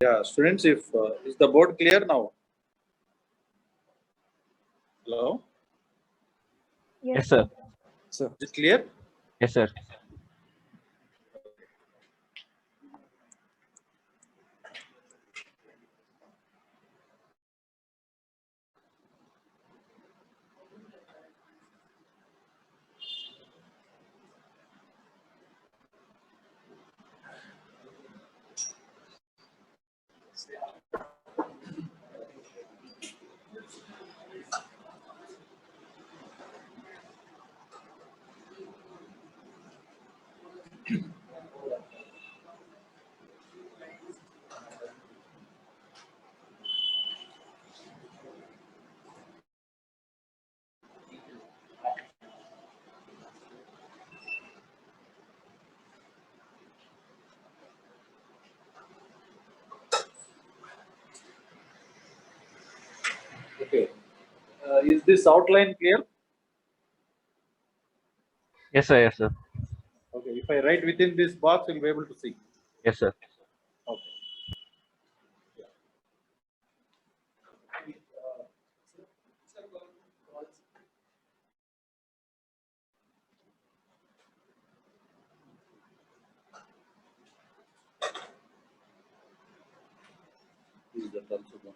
Yeah, students, if is the board clear now? Hello, Yes, sir. Sir. is it clear? Yes, sir. Okay. Is this outline clear? Yes, sir. Yes, sir. Okay. If I write within this box, you'll be able to see. Yes, sir. Okay. Is that also done?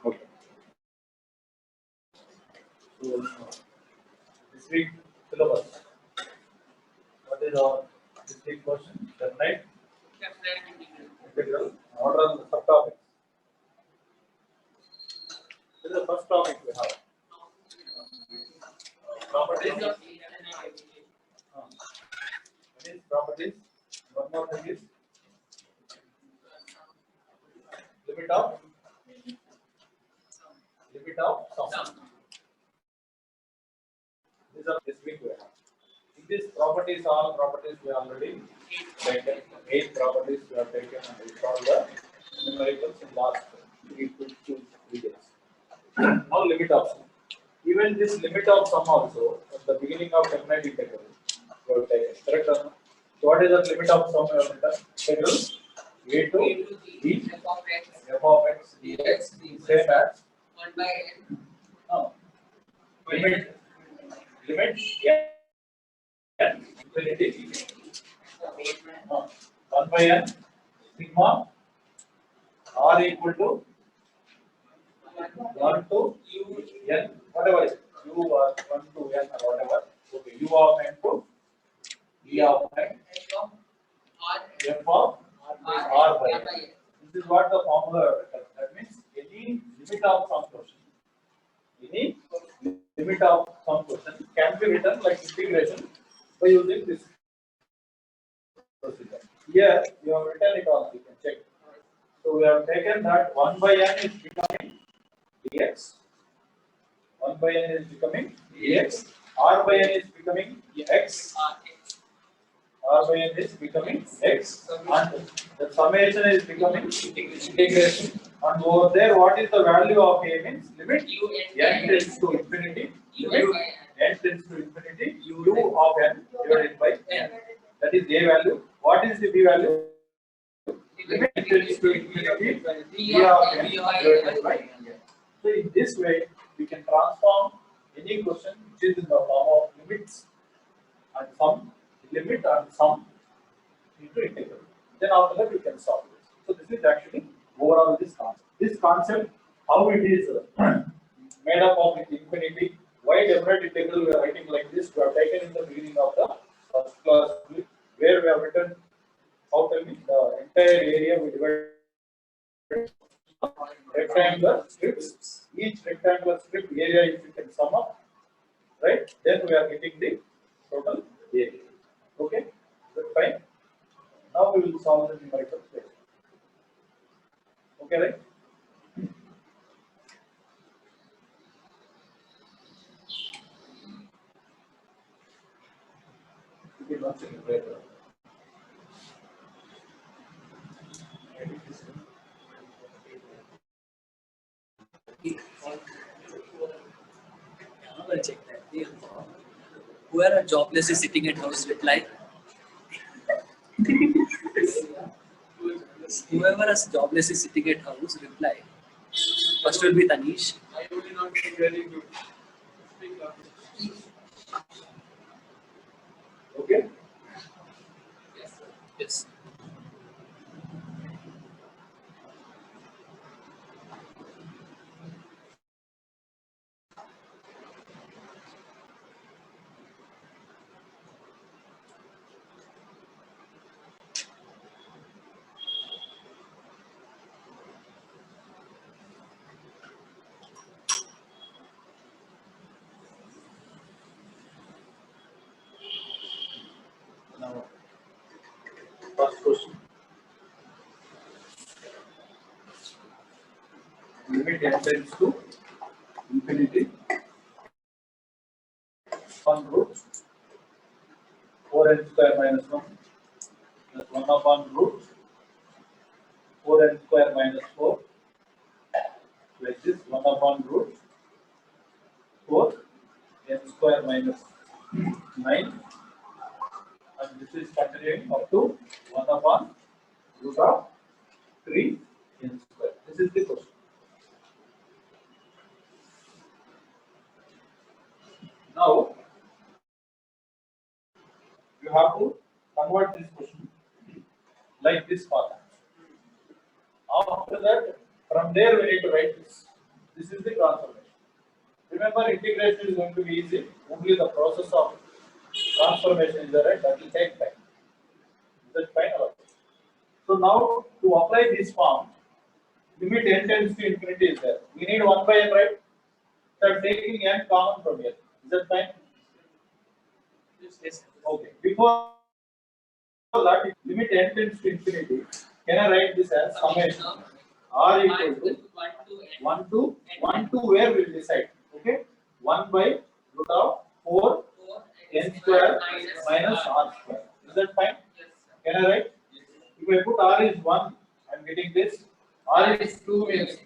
Okay. So, this week syllabus. What is our this week question? Definite integral. What are the subtopics? This is the first topic we have. Properties. What is properties? One more thing is limit of sum. These are this week we have. In this properties, all properties we already taken. 8 properties we have taken and we found the numericals in last 3 days. Now limit of sum. Even this limit of sum also at the beginning of definite integral we have taken. Correct or not? So what is the limit of sum we have written? Integral a to b f of x dx same as 1 by n. no, limit n infinity 1 by n sigma r equal to 1 to n whatever it is, u or 1 to n or whatever. Okay, u of n to e of n f of r by n. This is what the formula written. That means any limit of some question, any limit of some question can be written like integration by using this procedure. Here you have written it also, you can check. So we have taken that 1 by n is becoming dx, 1 by n is becoming dx, r by n is becoming x, r by n is becoming x, and the summation is becoming integration. And over there, what is the value of a means limit n tends to infinity, limit n tends to infinity, u of n divided by n. That is a value. What is the b value? Limit tends to infinity, e of n divided by n. So in this way, we can transform any question which is in the form of limits and sum, limit and sum into integral. Then after that we can solve this. So this is actually overall this concept. This concept, how it is made up of with infinity, why definite integral we are writing like this? We have taken in the beginning of the first class where we have written, how tell me, the entire area we divide rectangular strips. Each rectangular strip area, if you can sum up, right? Then we are getting the total area. Okay, that's fine. Now we will solve the numerical equation. Okay, right? Okay, one second, wait. I'm gonna check that. Whoever jobless is sitting at house reply. Whoever is jobless is sitting at house reply. First will be Tanish. I will not be very good. Speak up. Okay. Yes, sir. Yes. Now, first question. Limit n tends to infinity. One root 4n square minus 1 plus 1 upon root 4n square minus 4 like this 1 upon root 4 n square minus 9 and this is continuing up to 1 upon root of 3 n square. This is the question. Now you have to convert this question like this format. After that, from there we need to write this. This is the transformation. Remember, integration is going to be easy. Only the process of transformation is there, right? That will take time. Is that fine? So now to apply this form, limit n tends to infinity is there. We need 1 by n, right? So I'm taking n common from here. Is that fine? Yes. Okay. Before that, limit n tends to infinity. Can I write this as summation r equal to 1 to 1 to where we'll decide. Okay, 1 by root of 4 n square minus r square. Is that fine? Can I write? If I put r is 1, I'm getting this. R is 2 means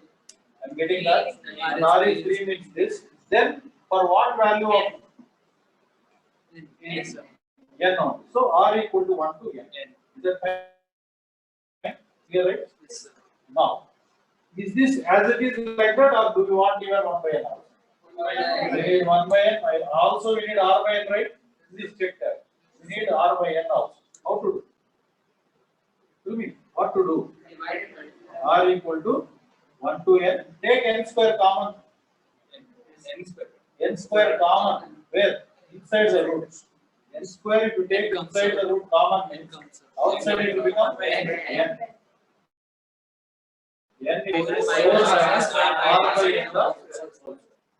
I'm getting that. And r is 3 means this. Then for what value of Yes, sir. n on? So r equal to 1 to n. Is that fine? Clear, right? Yes, sir. Now, is this as it is like that, or do we want even 1 by n also? We need 1 by n. Also, we need r by n, right? Please check that. We need r by n also. How to do? Tell me what to do. R equal to 1 to n. Take n square common. N square common. Where? Inside the root. N square if you take inside the root common means outside it will become n. N is 4 minus r by n.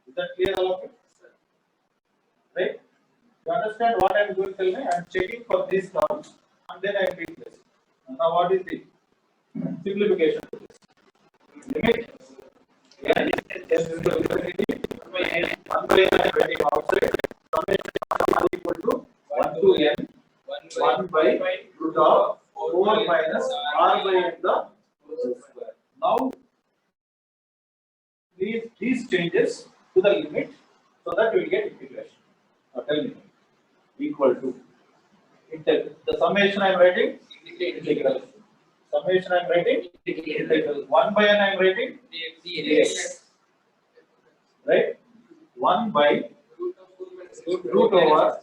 Is that clear all of you? Right? You understand what I am going to tell me? I am checking for these terms and then I am replacing. Now what is the simplification to this? Limit n is infinity by n. 1 by n I am writing outside. Summation r equal to 1 to n 1 by root of 4 minus r by n the whole square. Now these changes to the limit so that we will get integration. Now tell me, equal to integral. The summation I am writing integral. Summation I am writing integral. 1 by n I am writing dx. Right? 1 by root over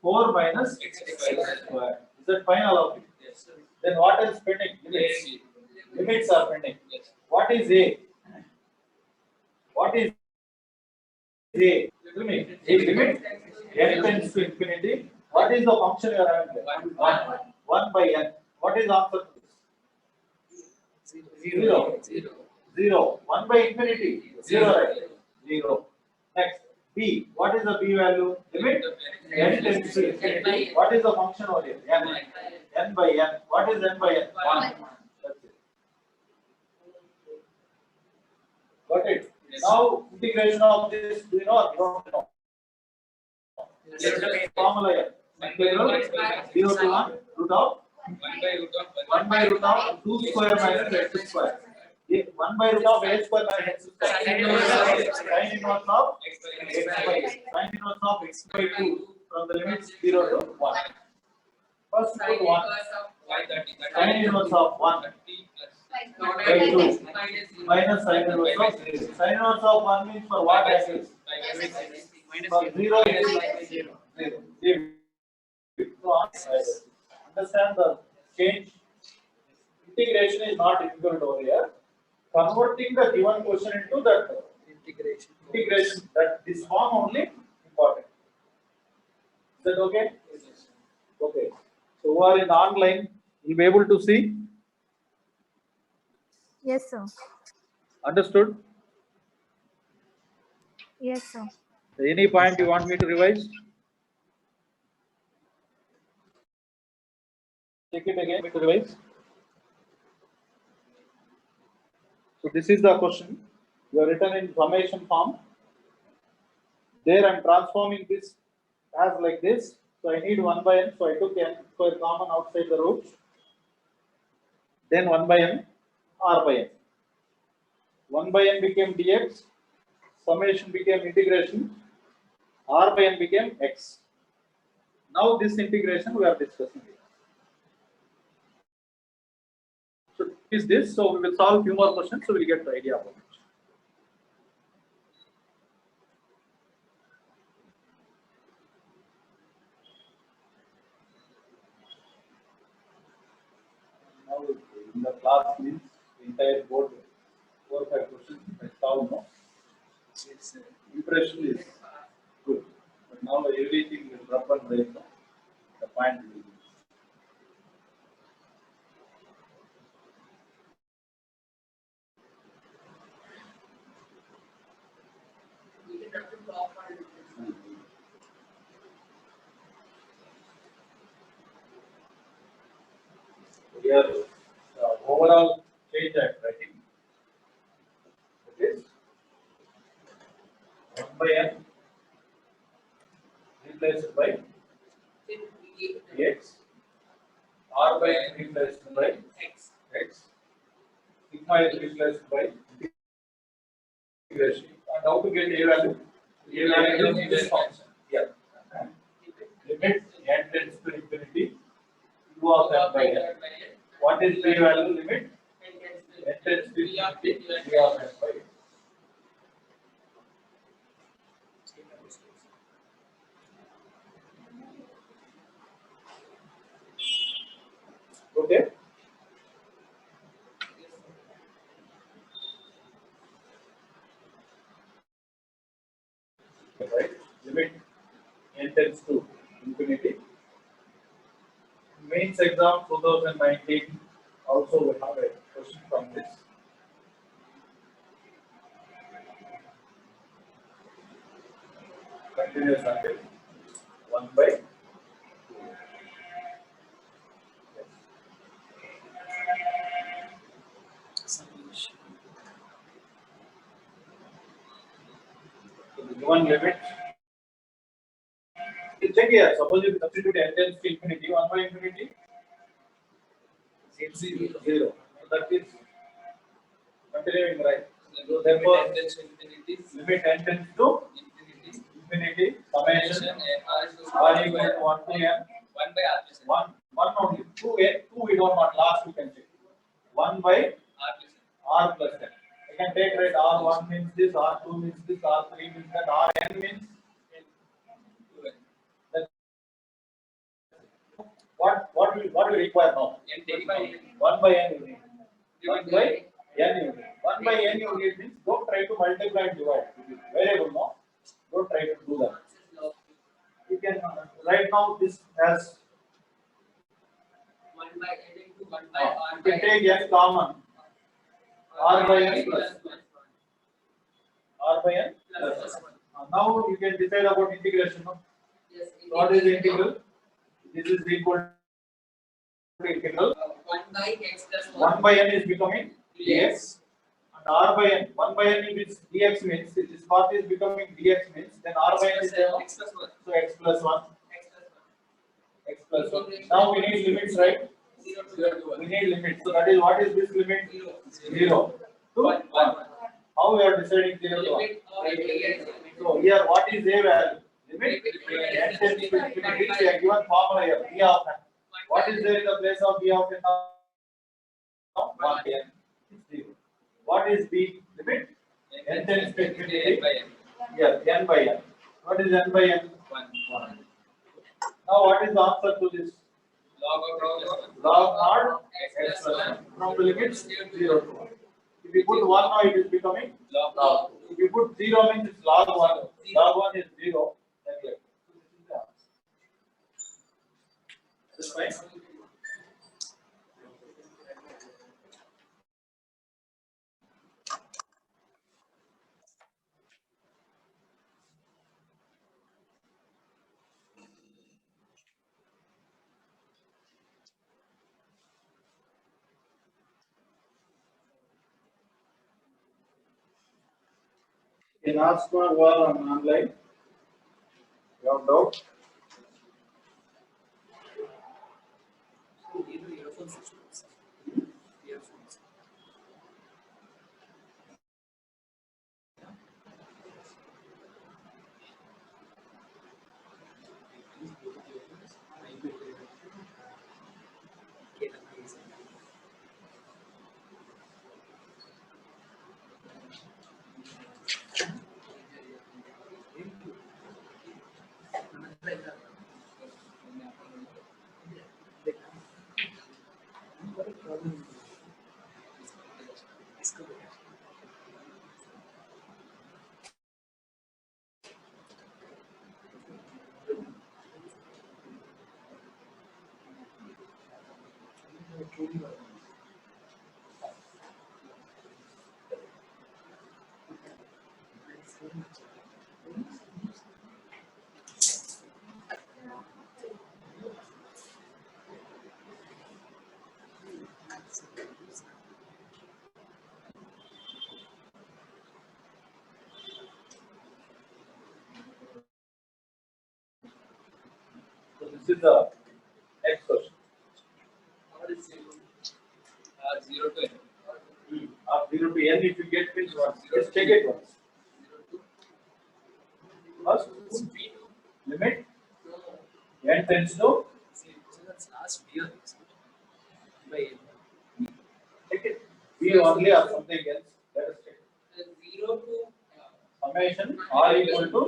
4 minus x square. Is that fine all of you? Yes, sir. Then what is pending? Limits. Limits are pending. What is a? What is A. Tell me, if limit n tends to infinity, what is the function you are having there? 1. 1 by n. What is answer to this? Zero. 0. 1 by infinity. 0, right? 0. Next, B. What is the B value? Limit n tends to infinity. What is the function over here? N. N by n. What is n by n? 1. That's it. Got it? Now, integration of this, do you know or don't know? Formula here. Integral 0 to 1 root of 1 by root of 2 square minus x square. 1 by root of a square minus x square. Sin inverse of x by sin inverse of x by 2 from the limits 0 to 1. First put 1. Sin inverse of 1 by 2 minus sin inverse of 0. Sin inverse of 1 means for what axis? For 0 is 0. So understand the change. Integration is not difficult over here. Converting the given question into that integration, that this form only important. Is that okay? Okay. So who are in online, you'll be able to see. Yes, sir. Understood? Yes, sir. Any point you want me to revise? Take it again to revise. So this is the question. You have written in summation form. There I am transforming this as like this. So I need 1 by n. So I took n square common outside the roots. Then 1 by n, r by n. 1 by n became dx. Summation became integration. R by n became x. Now this integration we are discussing here. So is this? So we will solve few more questions. So we will get the idea about it. Now in the class means entire board 4 or 5 questions. I solve no. Impression is good. But now everything will drop and break. The point will be. Here, overall change I am writing. It is 1 by n replaced by x, r by n replaced by x, sigma is replaced by integration. And how to get a value? A value is this function. Yeah. Limit n tends to infinity. U of n by n. What is the value limit? N tends to infinity. U of n by n. Okay. Right. Limit n tends to infinity. Mains exam 2019 also will have a question from this. Continuous until 1 by 2. So the given limit. You check here. Suppose you substitute n tends to infinity, 1 by infinity. 0. So that is continuing, right? So therefore, limit n tends to infinity, summation r equal to 1 to n. 1 only. 2 we don't want. Last we can check. 1 by r plus n. I can take right. R1 means this, R2 means this, R3 means that, Rn means. What we require now? 1 by n you need. 1 by n you need. 1 by n you need means don't try to multiply and divide. It is variable, no? Don't try to do that. You can right now this has 1 by n into 1 by r you by can take n common. R by n plus R by n plus. Now you can decide about integration. No? Yes, So what is the integral? This is equal to integral. 1 by x plus 1 by n is becoming dx. And R by n, 1 by n means dx means this part is becoming dx means then R by n is there. No? x plus 1. So x plus 1. X plus 1. X plus 1. Now we need limits, right? 0 to 1. We need limits. So that is what is this limit? 0 to 1. How we are deciding 0 to 1? Limit of dx. So here what is a value? Limit n tends to infinity. We are given formula here. B of n. What is there in the place of b of n now? 1 by n. It's 0. What is b limit? N tends to infinity. Here n by n. What is n by n? 1. Now what is the answer to this? Log mod x plus 1 from the limits 0 to 1. If you put 1 now, it is becoming log. If you put 0 means it's log 1. Log 1 is 0. Then here. This is the answer. This is fine. In ask for wall on online. You have doubt? So this is the next question. What is 0? 0 to n. Of 0 to n, if you get means what? Just check it once. 0 to First, b limit no. n tends to See, so that's last year. By n. check it. B only or something else. Let us check. 0 to Summation r equal to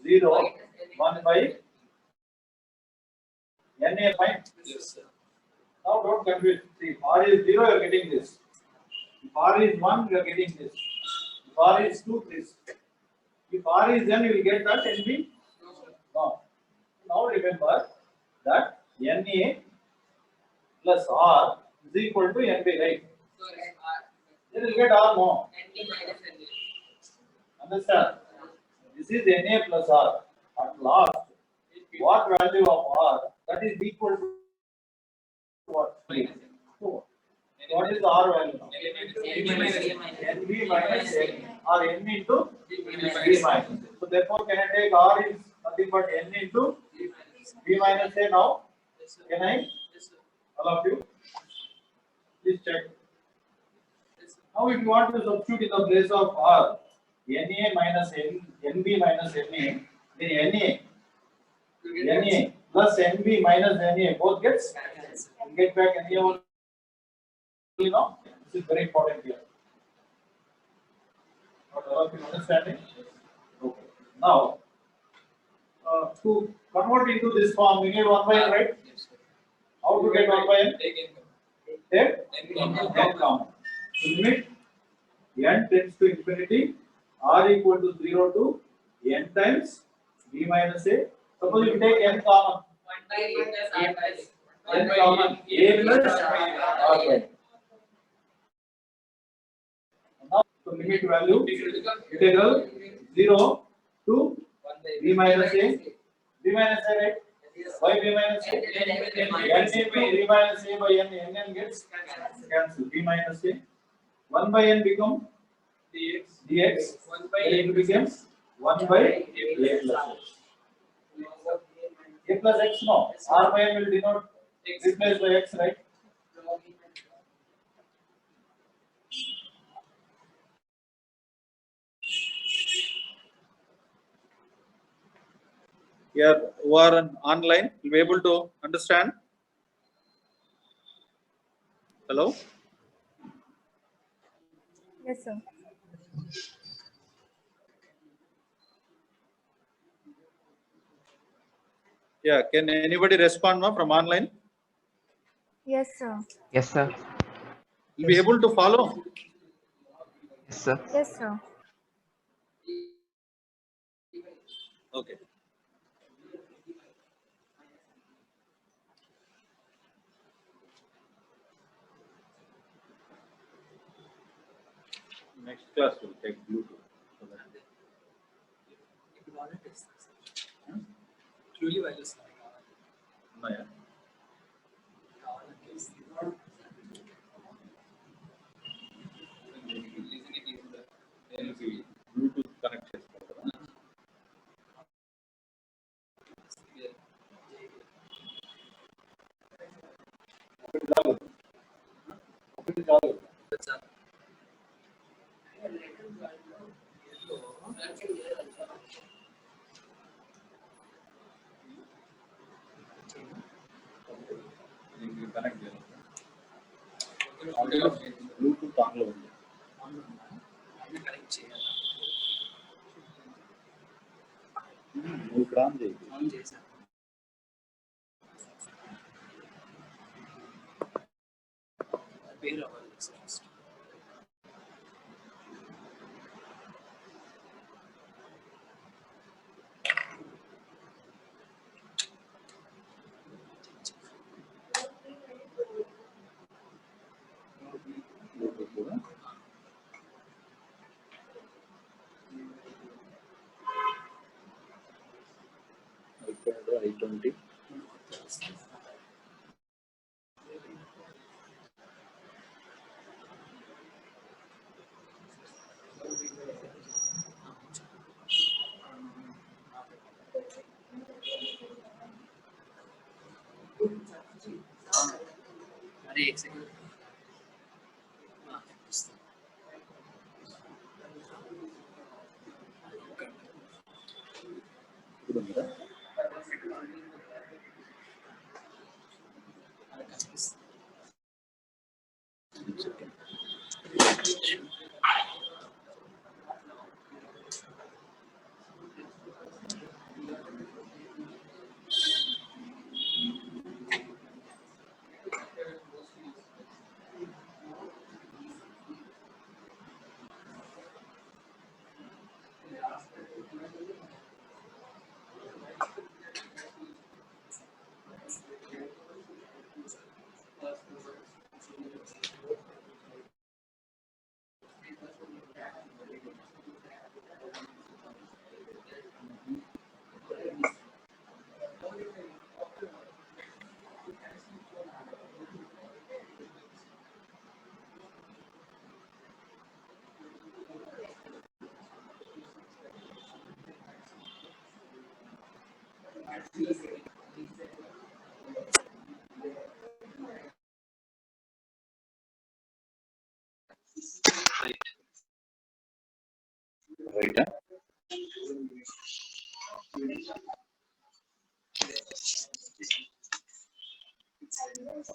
0, 1 by n a fine. yes, sir. Now don't confuse. See, if r is 0, you are getting this. If r is 1, you are getting this. If r is 2, this. If r is n, you will get that nb. No, sir. No. Now remember that na plus r is equal to nb, right? So, Then you will get r more. n minus n. Understand? This is na plus r. At last, what value of r that is equal to what? 2. What is the r value now? nb minus n or n into b minus. So therefore, can I take r is nothing but n into b minus a now? Yes, sir. Can I? Yes, sir. All of you? Please check. Yes, sir. Now if you want to substitute in the place of r, na minus n, nb minus na, then You na get plus nb minus na both gets yes, sir. you get back na only, you know. This is very important here. Not all of you understanding? Okay. Now, to convert into this form, we need 1 by n, right? Yes, sir. How to get 1 by n? Take income. Take n common. So limit n tends to infinity, r equal to 0 to n times b minus a. Suppose you take n common. N common a plus r by. Now to limit value integral 0 to b minus a. B minus a, right? Why b minus a? N into b minus a by n gets cancelled. B minus a. 1 by n become dx. Then it becomes 1 by a plus x. A plus x, no. R by n will denote replaced by x, right? Here, who are online, will be able to understand. Hello? Yes, sir. Yeah, can anybody respond now from online? Yes, sir. Yes, sir. Will be able to follow? Yes, sir. Yes, sir. Okay. Next class will take Bluetooth. Truly wireless. No, yeah. Bluetooth connect చేసుకోవాలి. ఒకటి చాలు. దీనికి connect చేయాలి. Bluetooth ఆన్లో ఉంది. Connect చేయాలి. నువ్వు ఇక్కడ ఆన్ చేయి. ఆన్ చేశాను. పేరు అవ్వాలి ఫస్ట్. బ్లూటూత్ కూడా. i20. अरे एक सेकंड ఇప్పుడు ఉందా? రైటా?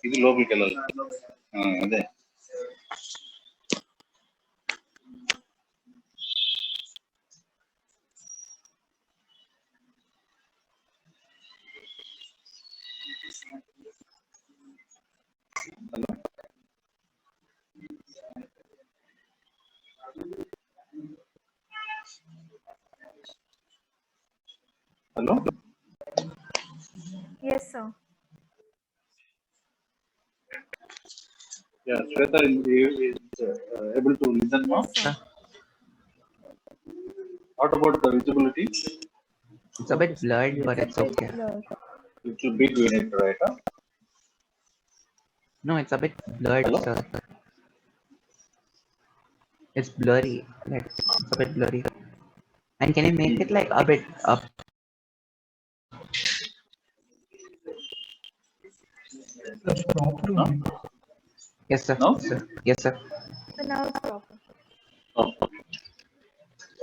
ఇది లోపలికి వెళ్ళాలి. అదే Hello? Yes, sir. Yeah, Shweta is able to listen now. Yes, sir. What about the visibility? It's a bit blurred, but It's it's a bit okay. blurred. Little bit we need to write. Huh? No, it's a bit blurred, Hello? sir. It's blurry. Like, it's a bit blurry. And can you make it like a bit up? No? Yes, sir. No? Sir. Yes, sir. So now it's proper. Oh.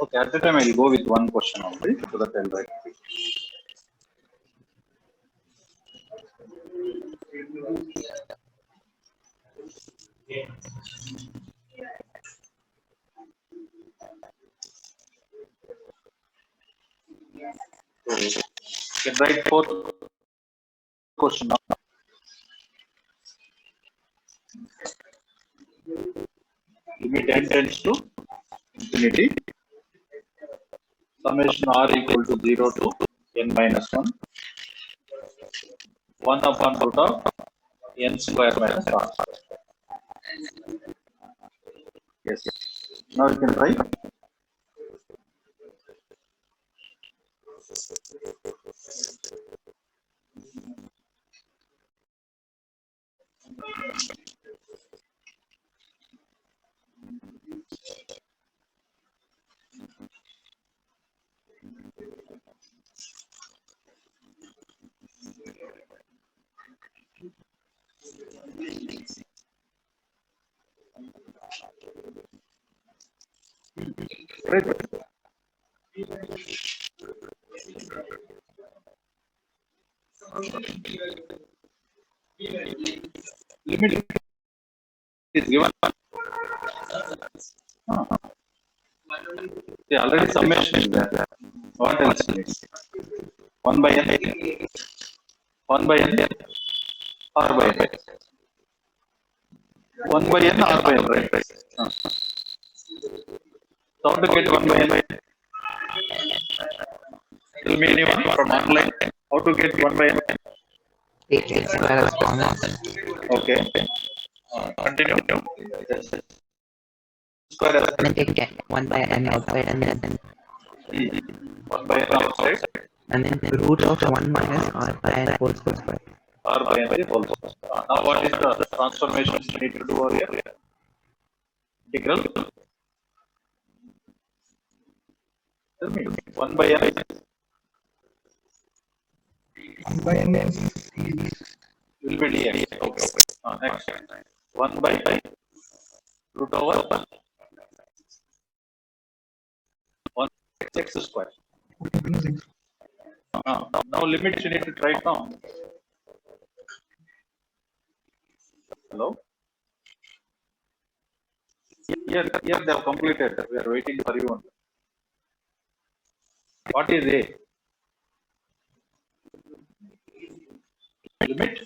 Okay, at the time I'll go with one question only so that I'll write. So, can write fourth question now. Limit n tends to infinity. Summation r equal to 0 to n minus 1. 1 upon root of n square minus r. Yes. Now you can try. Right. Limit is given. Yeah, already summation is there. What else needs? 1 by n. 1 by n. R by n. 1 by n R by n, right? So how to get 1 by n? Tell me anyone from online. How to get 1 by n? Take square as common. Okay. Continue. Square as And then take 1 by n outside and then 1 by n outside. and then root of 1 minus r by n whole square. R by n is also. Now what is the transformation we need to do over here? Integral. Tell me. 1 by n. 1 by n is Will be dx. Okay. Next. 1 by root over 1 x square. minus x. Now limits you need to try it now. Hello? Here they have completed. We are waiting for you. What is A? Limit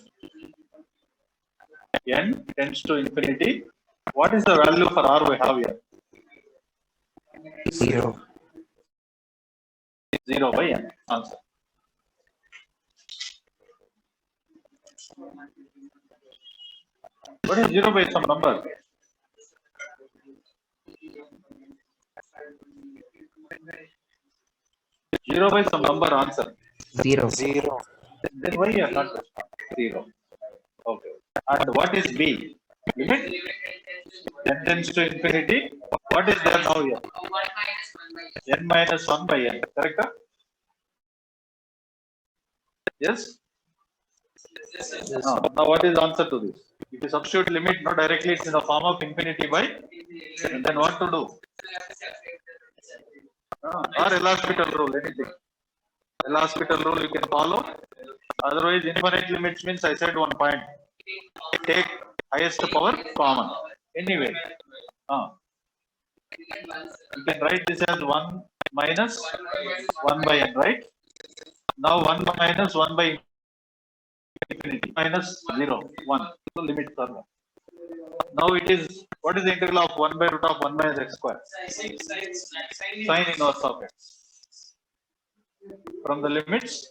n tends to infinity. What is the value for r we have here? 0. 0 by n. Answer. What is 0 by some number? Zero by some number, answer. 0. Then why you are not responding? 0. Okay. And what is b? Limit n tends to infinity. What is there now here? N minus 1 by n. Correct? Yes? Now what is the answer to this? If you substitute limit not directly, it's in the form of infinity by, then what to do? Or LHospital rule, anything. LHospital rule you can follow. Otherwise, infinite limits means I said one point. Take highest power common. Anyway, you can write this as 1 minus 1 by n, right? Now 1 minus 1 by infinity minus 0, 1. So limits are 1. Now it is, what is the integral of 1 by root of 1 minus x square? Sine inverse of x. from the limits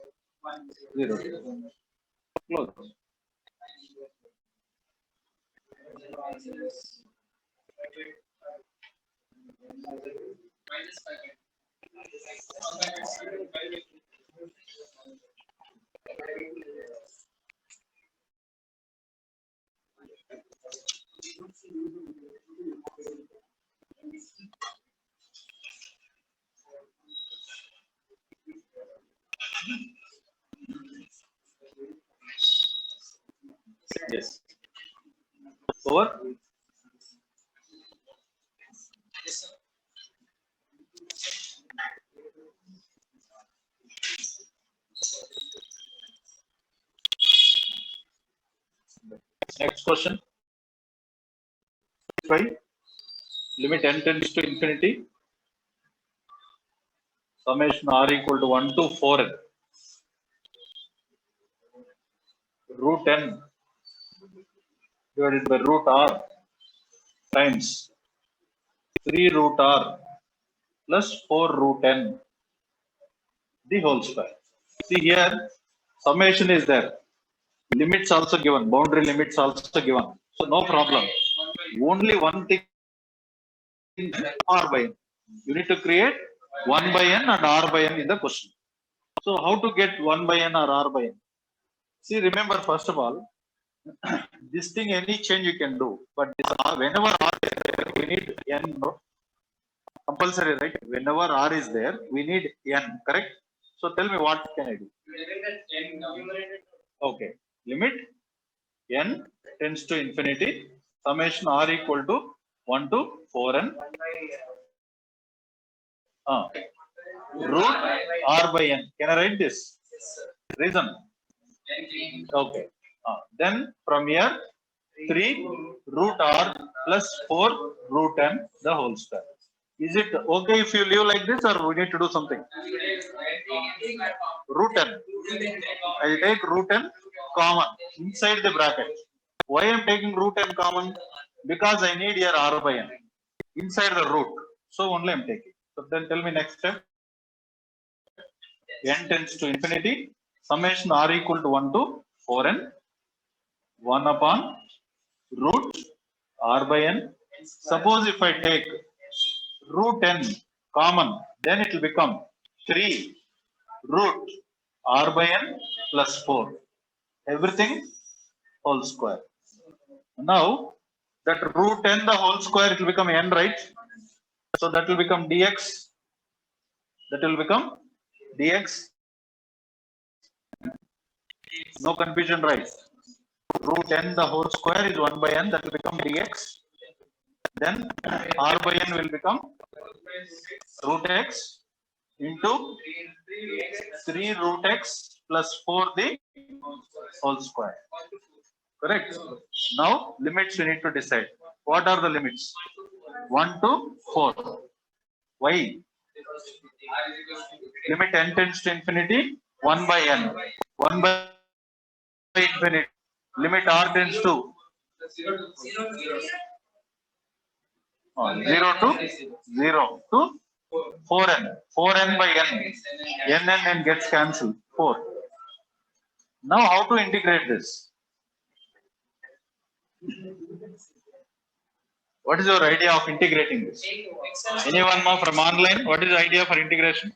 0. Close. Yes. Over. Next question. 5. Limit n tends to infinity. Summation r equal to 1 to 4n. Root n divided by root r times 3 root r plus 4 root n the whole square. See here, summation is there. Limits also given, boundary limits also given. So no problem. Only one thing, r by n. You need to create 1 by n and r by n in the question. So how to get 1 by n or r by n? See, remember first of all, this thing any change you can do, but this r, whenever r is there, we need n. No? Compulsory, right? Whenever r is there, we need n. Correct? So tell me what can I do? Okay. Limit n tends to infinity. Summation r equal to 1 to 4n. Root r by n. Can I write this? Reason? Okay. Then from here 3 root r plus 4 root n the whole square. Is it okay if you leave like this, or we need to do something? Root n. I will take root n common inside the bracket. Why I am taking root n common? Because I need here r by n inside the root. So only I am taking. So then tell me next step. N tends to infinity. Summation r equal to 1 to 4n. 1 upon root r by n. Suppose if I take root n common, then it will become 3 root r by n plus 4. Everything whole square. Now that root n the whole square, it will become n, right? So that will become dx. That will become dx. No confusion, right? Root n the whole square is 1 by n, that will become dx. Then r by n will become root x into 3 root x plus 4 the whole square. Correct? Now limits we need to decide. What are the limits? 1 to 4. Why? Limit n tends to infinity, 1 by n. 1 by infinity. Limit r tends to 0 to 0 to 4n. 4n by n. N gets cancelled. 4. Now how to integrate this? What is your idea of integrating this? Anyone more from online? What is the idea for integration?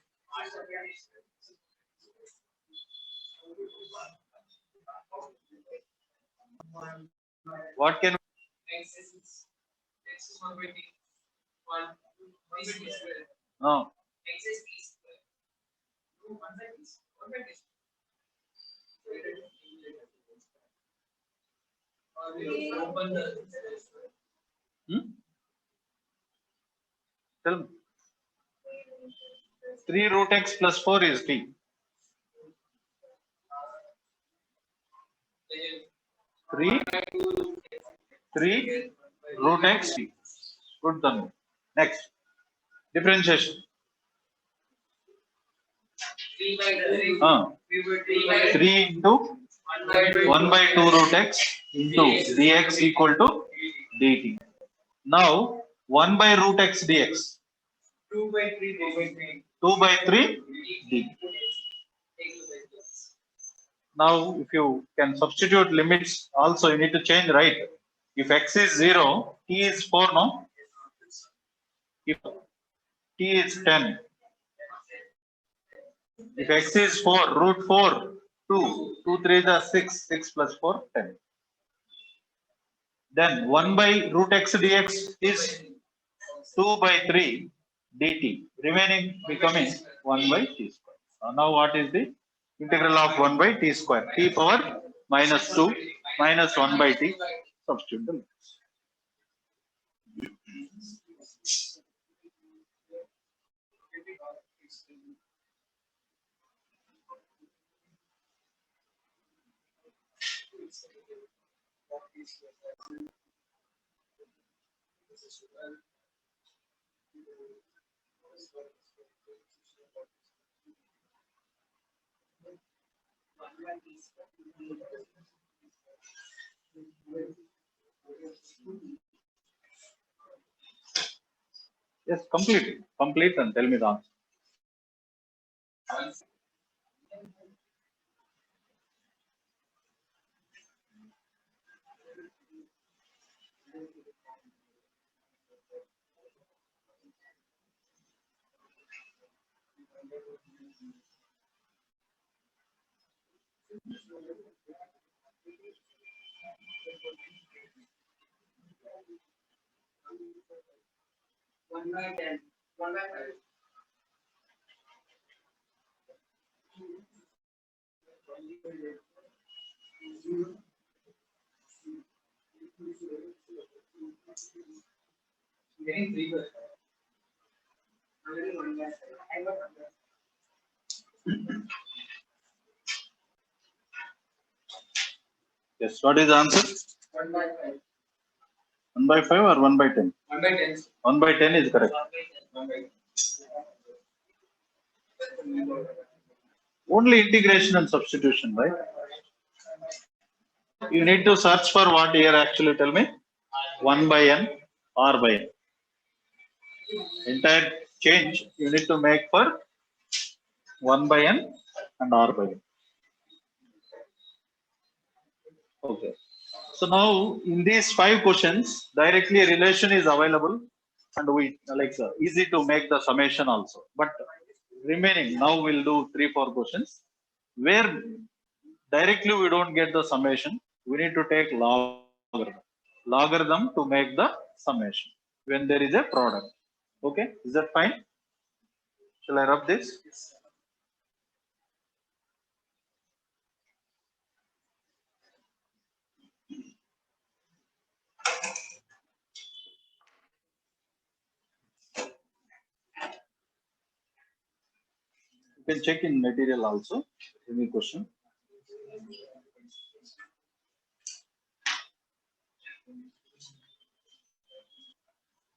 What can no? Tell me. 3 root x plus 4 is t. 3 root x t. Good done. Next. Differentiation. 3 into 1 by 2 root x into dx equal to dt. Now 1 by root x dx. 2 by 3 dt. Now, if you can substitute limits, also you need to change, right? If x is 0, t is 4, no? If t is 10, if x is 4, root 4, 2, 2 3 is 6, 6 plus 4, 10. Then 1 by root x dx is 2 by 3 dt, remaining becoming 1 by t square. Now what is the integral of 1 by t square? T power minus 2 minus 1 by t. Substitute the limits. Yes, complete and tell me the answer. Yes, what is the answer? 1 by 5. 1 by 5 or 1 by 10? 1 by 10. 1 by 10 is correct. 1 by Only integration and substitution, right? You need to search for what here actually, tell me. 1 by n, r by n. Entire change you need to make for 1 by n and r by n. Okay. So now in these 5 questions, directly a relation is available, and we easy to make the summation also. But remaining, now we'll do 3-4 questions where directly we don't get the summation. We need to take logarithm to make the summation when there is a product. Okay, is that fine? Shall I rub this? You can check in material also. Any question?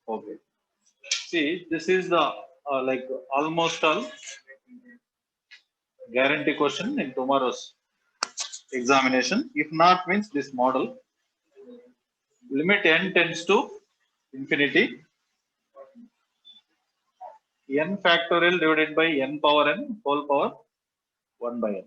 Okay. See, this is the almost all guarantee question in tomorrow's examination. If not, means this model. Limit n tends to infinity. N factorial divided by n power n whole power 1 by n.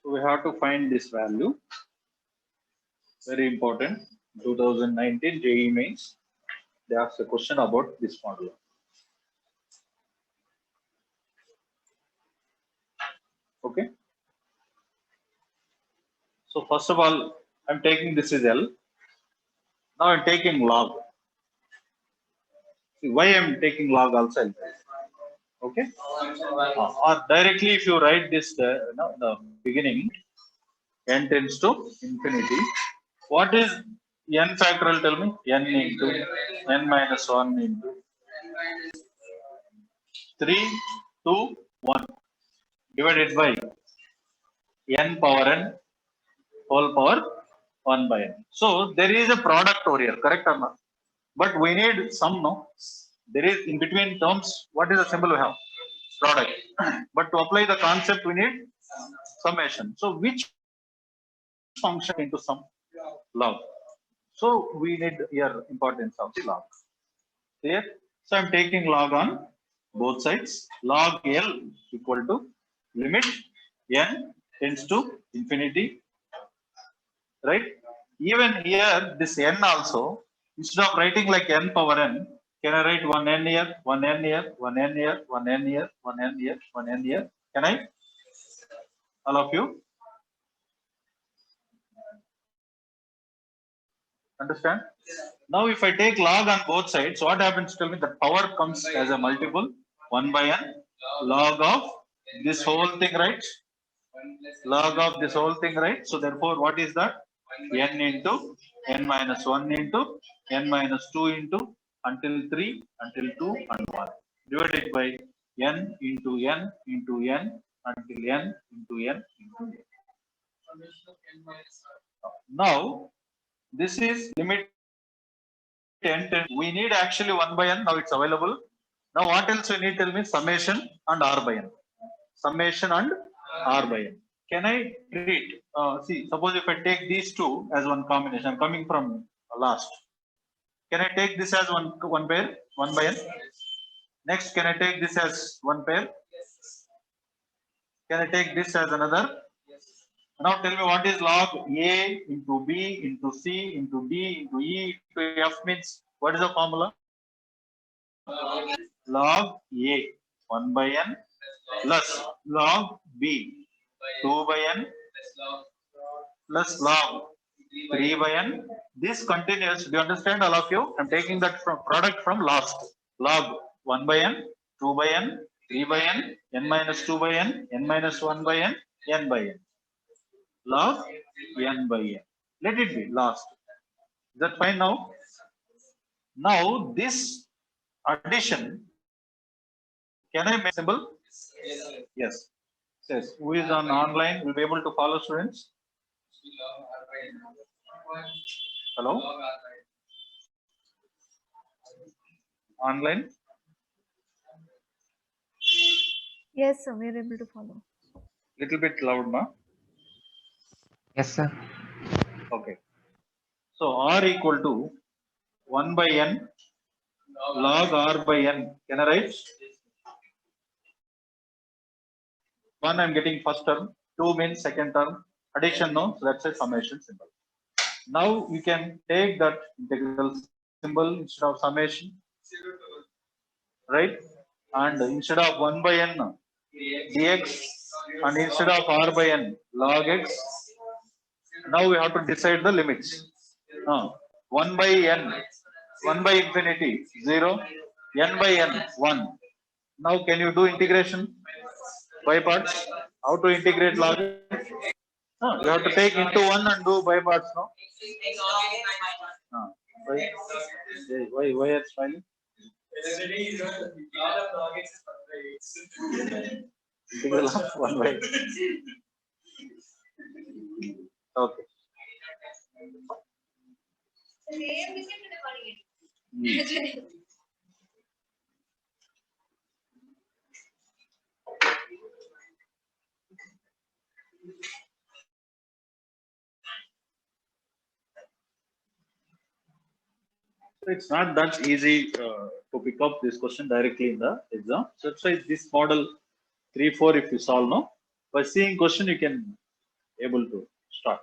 So we have to find this value. Very important. 2019 JEE Mains. They asked a question about this model. Okay. So first of all, I'm taking this is L. Now I'm taking log. See why I'm taking log also. Okay. Or directly, if you write this the beginning, n tends to infinity. What is n factorial? Tell me. N into n minus 1 into 3, 2, 1 divided by n power n whole power 1 by n. So there is a product over here, correct or not? But we need some, no? There is in between terms, what is the symbol we have? Product. But to apply the concept, we need summation. So which function into some? Log. So we need here importance of the log. Clear? So I'm taking log on both sides. Log L equal to limit n tends to infinity. Right? Even here, this n also, instead of writing like n power n, can I write one n here, one n here, one n here, one n here, one n here, one n here? Can I? All of you? Understand? Now, if I take log on both sides, what happens? Tell me, the power comes as a multiple 1 by n log of this whole thing, right? Log of this whole thing, right? So therefore, what is that? N into n minus 1 into n minus 2 into until 3 until 2 and 1 divided by n into n into n until n into n into n. Now, this is limit 10, 10. We need actually 1 by n. Now it's available. Now what else we need? Tell me summation and r by n. Summation and r by n. Can I treat? See, suppose if I take these two as one combination, I'm coming from last. Can I take this as one pair? 1 by n. Next, can I take this as one pair? Can I take this as another? Now tell me what is log a into b into c into d into e into f means. What is the formula? Log a 1 by n plus log b 2 by n plus log 3 by n. This continues. Do you understand, all of you? I'm taking that from product from last. Log 1 by n, 2 by n, 3 by n, n minus 2 by n minus 1 by n by n. Log n by n. Let it be last. Is that fine now? Now this addition, can I make symbol? Yes. Yes. Who is on online will be able to follow, students? Hello? Online? Yes, sir. We are able to follow. Little bit loud, ma? Yes, sir. Okay. So R equal to 1 by n log R by n. Can I write? 1 I'm getting first term, 2 means second term, addition no, so that's a summation symbol. Now you can take that integral symbol instead of summation, right? And instead of 1 by n dx and instead of r by n log x, now we have to decide the limits. 1 by n, 1 by infinity 0, n by n 1. Now can you do integration by parts? How to integrate log x? You have to take into 1 and do by parts, no? Why are you smiling? Integral of 1 by. Okay. So it's not that easy to pick up this question directly in the exam. So that's why this model 3, 4, if you solve now, by seeing question you can able to start.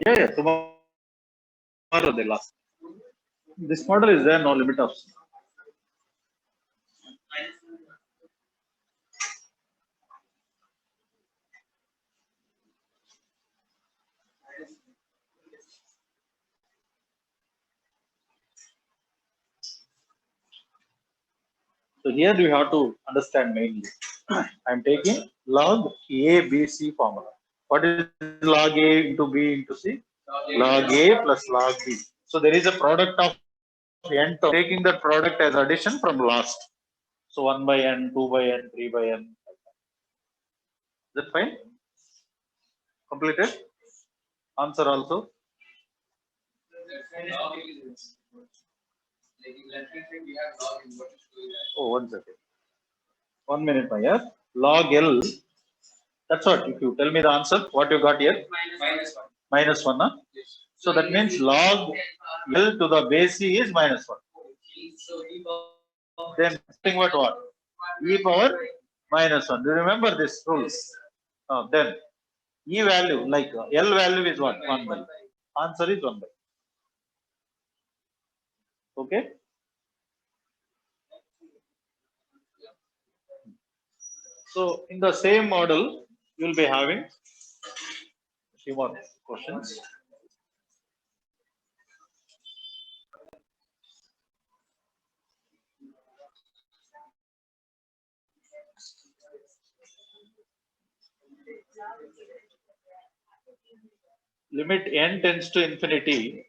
Yeah, tomorrow they last. This model is there, no limit of. So here you have to understand mainly. I am taking log A, B, C formula. What is log A into B into C? Log A plus log B. So there is a product of n term, taking that product as addition from last. So 1 by n, 2 by n, 3 by n. Is that fine? Completed? Answer also? Oh, 1 second. 1 minute, my yeah. Log L. That's what. If you tell me the answer, what you got here? Minus 1. Huh? So that means log L to the base C is minus 1. Then think what? E power minus 1. Do you remember this rule? Then E value, like L value is what? 1 by. Answer is 1 by. Okay? So in the same model, you will be having a few more questions. Limit n tends to infinity,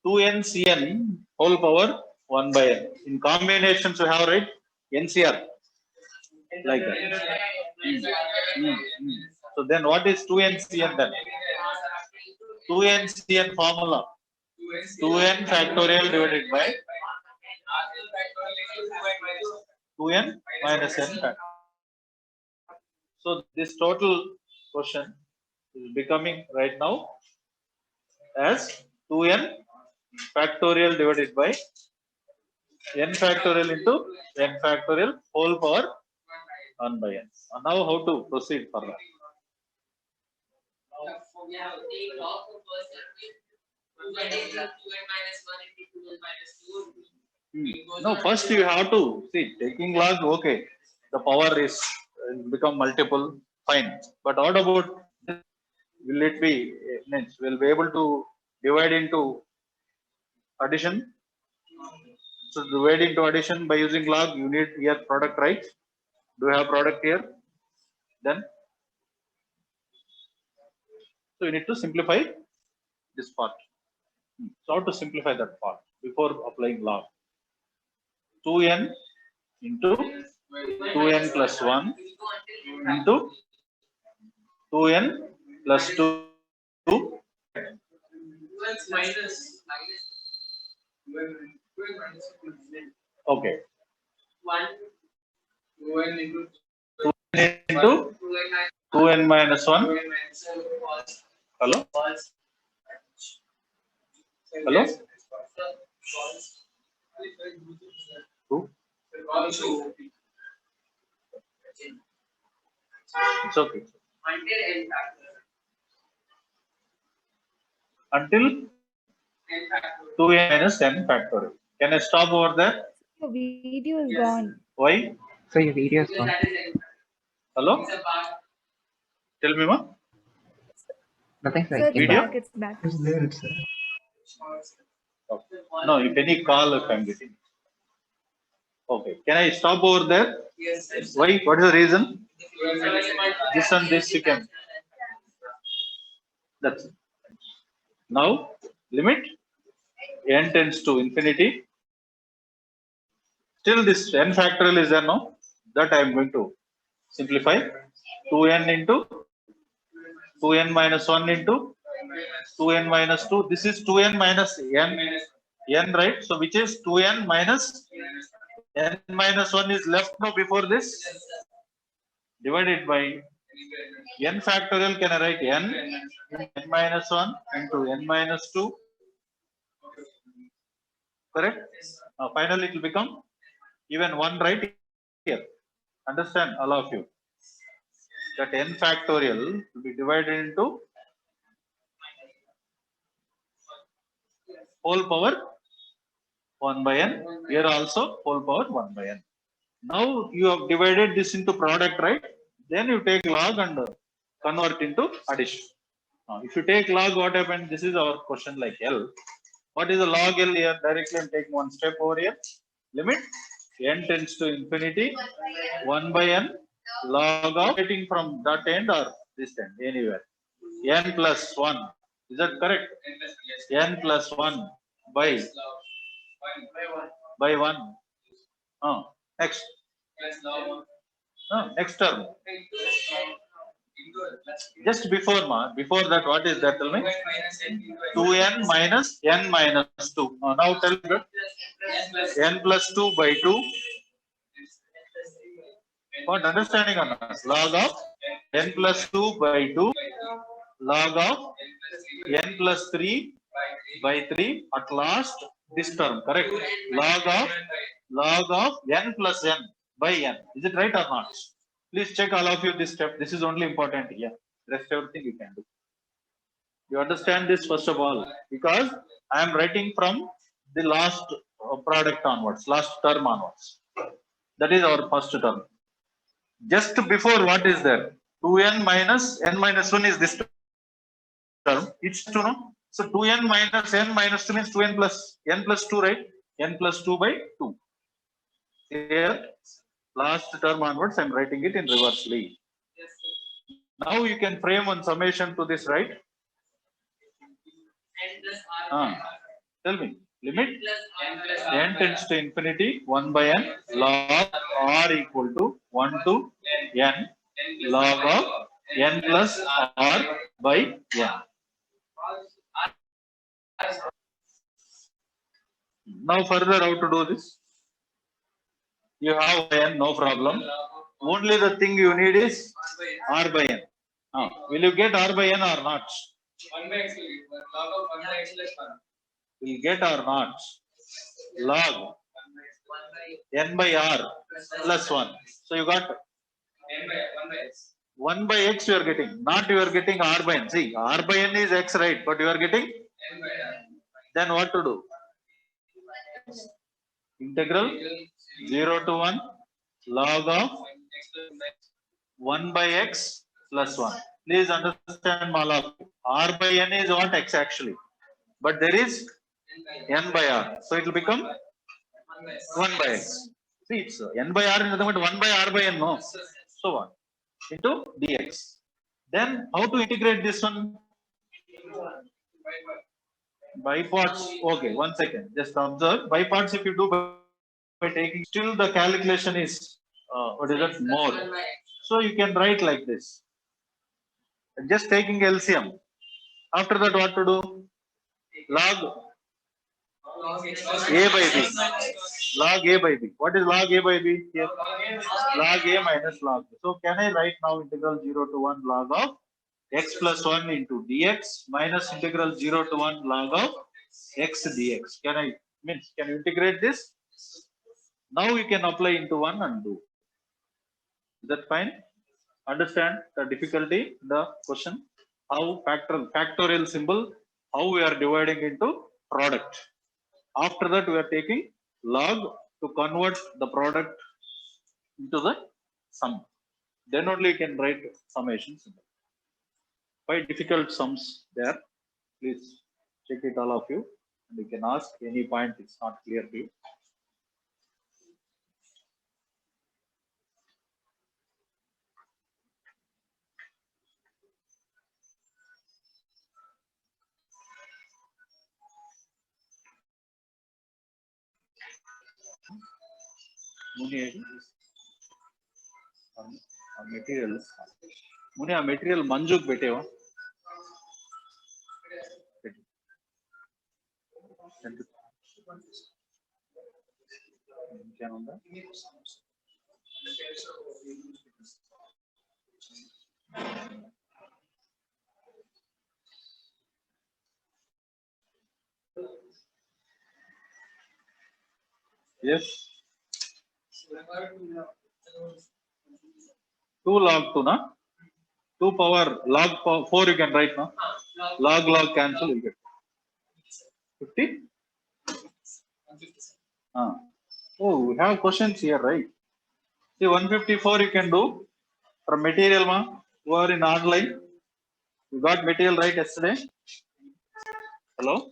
2n cn whole power 1 by n. In combinations, you have right NCR like that. So then what is 2n cn then? 2n cn formula, 2n factorial divided by 2n minus n factorial. So this total question is becoming right now as 2n factorial divided by n factorial into n factorial whole power 1 by n. And now how to proceed further? No, first you have to see taking log. Okay, the power is become multiple, fine. But what about, will it be means we'll be able to divide into addition? So divide into addition by using log, you need here product, right? Do you have product here? Then so you need to simplify this part. So how to simplify that part before applying log? 2n into 2n plus 1 into 2n plus 2. Okay. 2n into 2n minus 1. Hello? Hello? Who? It's okay. Until 2n minus n factorial. Can I stop over there? Your video is gone. Why? So your video is gone. Hello? Tell me, ma. Nothing Sir, like it's Video? back. It's back. It's there itself. Okay. No, if any call, if I'm getting. Okay. Can I stop over there? Yes. Why? What is the reason? This and this you can. That's it. Now limit n tends to infinity. Still this n factorial is there, no? That I am going to simplify. 2n into 2n minus 1 into 2n minus 2. This is 2n minus n, right? So which is 2n minus n minus 1 is left now before this, divided by n factorial. Can I write n minus 1 into n minus 2? Correct? Finally, it will become even 1 right here. Understand, all of you, that n factorial will be divided into whole power 1 by n. Here also whole power 1 by n. Now you have divided this into product, right? Then you take log and convert into addition. If you take log, what happened? This is our question like L. What is the log L here? Directly I'm taking one step over here. Limit n tends to infinity 1 by n log of getting from that end or this end anywhere n plus 1. Is that correct? N plus 1 by 1. Next. Next term. Just before before that, what is that? Tell me. 2n minus n minus 2. Now tell me that. N plus 2 by 2. What understanding on us? Log of n plus 2 by 2. Log of n plus 3 by 3. At last, this term, correct? Log of n plus n by n. Is it right or not? Please check all of you this step. This is only important here. Rest everything you can do. You understand this first of all, because I am writing from the last product onwards, last term onwards. That is our first term. Just before, what is there? 2n minus n minus 1 is this term. It's 2, no? So 2n minus n minus 2 means 2n plus n plus 2, right? N plus 2 by 2. Here, last term onwards, I am writing it in reversely. Now you can frame one summation to this, right? Tell me. Limit n tends to infinity 1 by n log r equal to 1 to n log of n plus r by n. Now further how to do this? You have n, no problem. Only the thing you need is r by n. Will you get r by n or not? 1 by x, log of 1 by x plus 1. Will get or not? Log n by r plus 1. So you got 1 by x. 1 by x you are getting, not you are getting r by n. See, r by n is x, right? But you are getting N by r. then what to do? Integral 0 to 1 log of 1 by x plus 1. Please understand, Mala. R by n is what x actually, but there is n by r, so it will become 1 by x. See, it's n by r is nothing but 1 by r by n, no? So on into dx. Then how to integrate this one? By parts. Okay, 1 second. Just observe. By parts, if you do by taking, still the calculation is what is that? More. So you can write like this. Just taking LCM. After that, what to do? Log a by b. Log a by b. What is log a by b here? Log a minus log b. So can I write now integral 0 to 1 log of x plus 1 into dx minus integral 0 to 1 log of x dx? Can you integrate this? Now you can apply into 1 and do. Is that fine? Understand the difficulty, the question? How factorial symbol, how we are dividing into product. After that, we are taking log to convert the product into the sum. Then only you can write summation symbol. Quite difficult sums there. Please check it, all of you, and you can ask any point it's not clear to you. Materials. Muni, a material manjuk beteva. Yes. 2 log 2, na? 2 power log 4 you can write, no? Log cancel, you get 50. Oh, we have questions here, right? See, 154 you can do from material, ma? Who are in online? You got material right yesterday? Hello?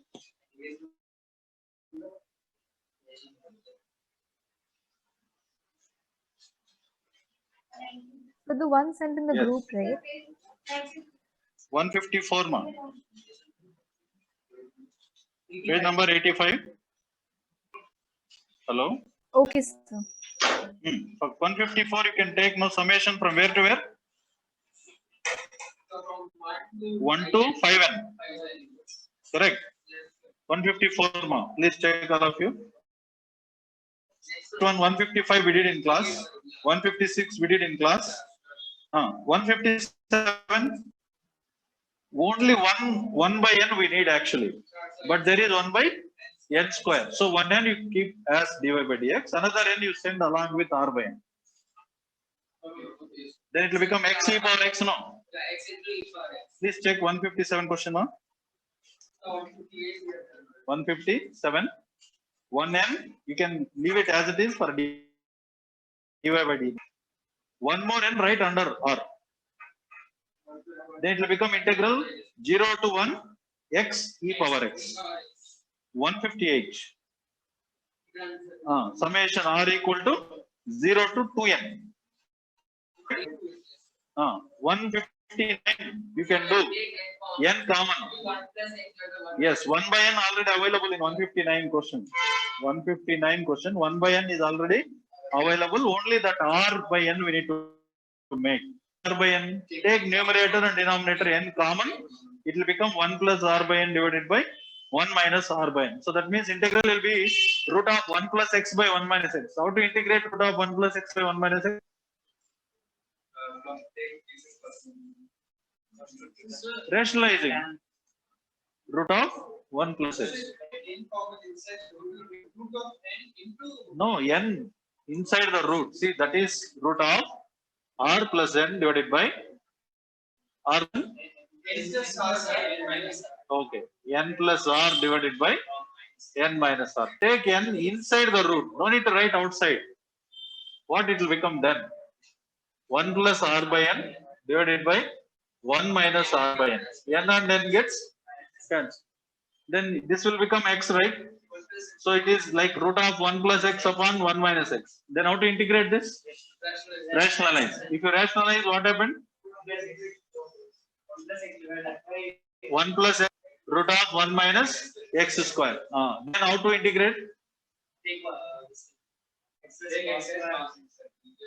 For the one sent in the Yes. group, right? 154 ma. Page number 85. Hello. Okay, sir. For 154 you can take no summation from where to where? 1 to 5n. Correct. 154 ma. Please check all of you. One 155 we did in class. 156 we did in class. 157 only one by n we need actually, but there is 1 by n square. So 1n you keep as dy by dx. Another n you send along with r by n. Then it will become x e power x. No. Yeah, x into e power x. Please check 157 question mark. 157. 1n you can leave it as it is for dy by dx. One more n right under r. Then it will become integral 0 to 1 x e power x. 158. Summation r equal to 0 to 2n. 159 you can do n common. Yes, 1 by n already available in 159 question. 159 question, 1 by n is already available. Only that r by n we need to make. R by n, take numerator and denominator n common. It will become 1 plus r by n divided by 1 minus r by n. So that means integral will be root of 1 plus x by 1 minus x. How to integrate root of 1 plus x by 1 minus x? Rationalizing root of 1 plus x. No, n inside the root. See, that is root of r plus n divided by r. Okay, n plus r divided by n minus r. Take n inside the root. No need to write outside. What it will become then? 1 plus r by n divided by 1 minus r by n. N and n gets cancelled. Then this will become x, right? So it is like root of 1 plus x upon 1 minus x. Then how to integrate this? Rationalize. If you rationalize, what happened? 1 plus x root of 1 minus x square. Then how to integrate?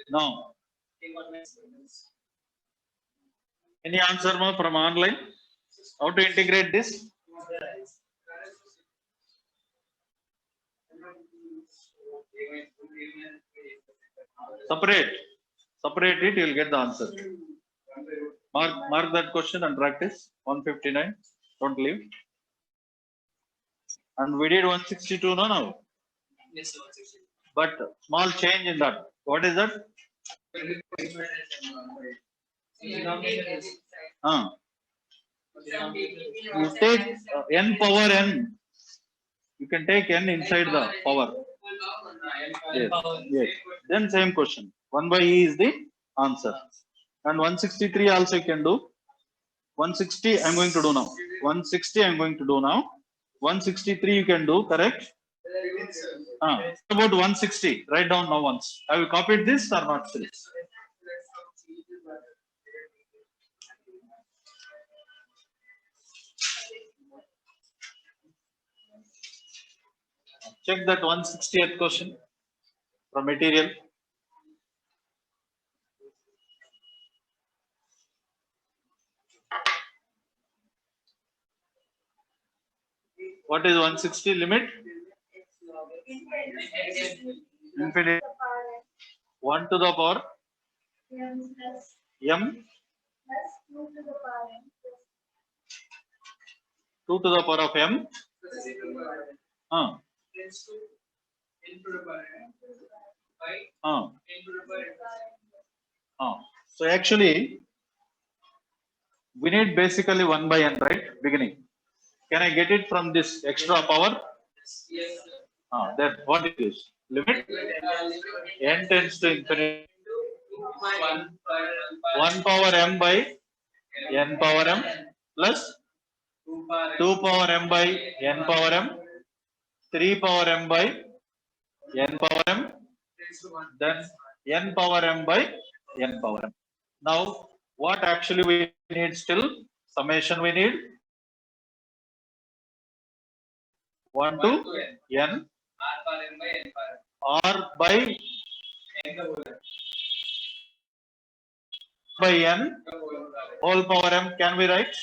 No. Any answer from online? How to integrate this? Separate it, you will get the answer. Mark that question and practice. 159. Don't leave. And we did 162 now. Yes, sir. 160. But small change in that. What is that? You take n power n. You can take n inside the power. Yes. Yes. Then same question. 1 by e is the answer. And 163 also you can do. 160 I am going to do now. 160 I am going to do now. 163 you can do, correct? About 160. Write down now once. Have you copied this or not? Check that 160th question from material. What is 160 limit? Infinite. 1 to the power m 2 to the power of m. So actually we need basically 1 by n, right? Beginning. Can I get it from this extra power? Yes. Then what it is? Limit n tends to infinity. 1 power m by n power m plus 2 power m by n power m, 3 power m by n power m, then n power m by n power m. Now, what actually we need still? Summation we need 1 to n R power n by n power r by n whole power m. Can we write?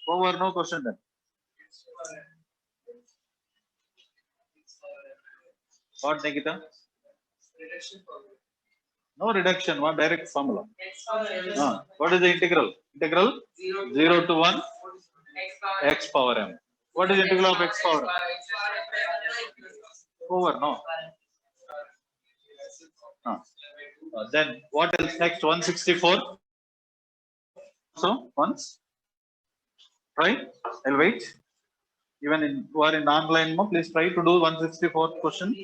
Over, no question then. What, Nikita? reduction power. No reduction, one direct formula. X power n What is the integral? Integral 0 to 1 x power m. What is integral of x power m? Over, no. Then what else next? 164. So once. Try. I'll wait. Even in who are in online mode, please try to do 164 question.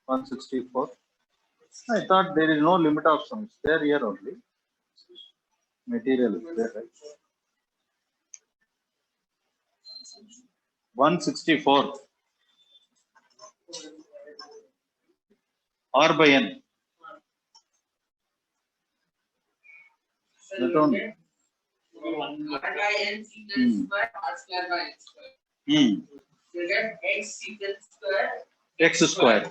One 164. I thought there is no limit of sums. They are here only. Material is there, right? 164. R by n. That only. R by n secant square R square by n square. You get x secant square. X square.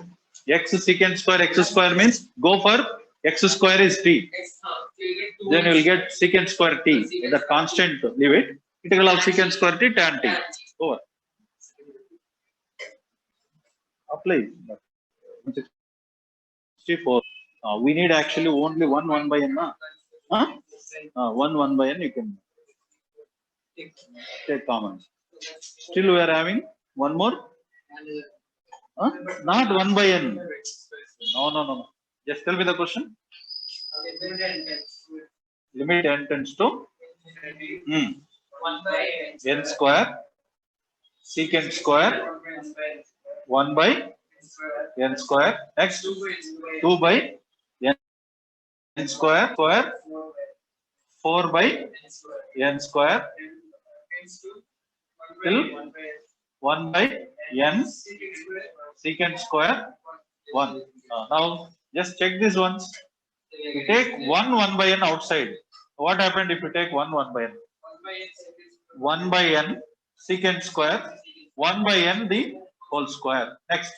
X secant square, x square means go for x square is t. X, so you get 2 Then you will get secant square t. In the constant, leave it. Integral of secant square t tan t. Over. Apply. 64. We need actually only 1 by n. Huh? 1 by n you can take common. Still we are having one more. Huh? Not 1 by n. No. Just tell me the question. Limit n tends to 1 by n square secant square 1 by n square. Next 2 by n square 4 by n square till 1 by n secant square 1. Now just check this once. You take 1 by n outside. What happened if you take 1 by n? 1 by n secant square 1 by n the whole square. Next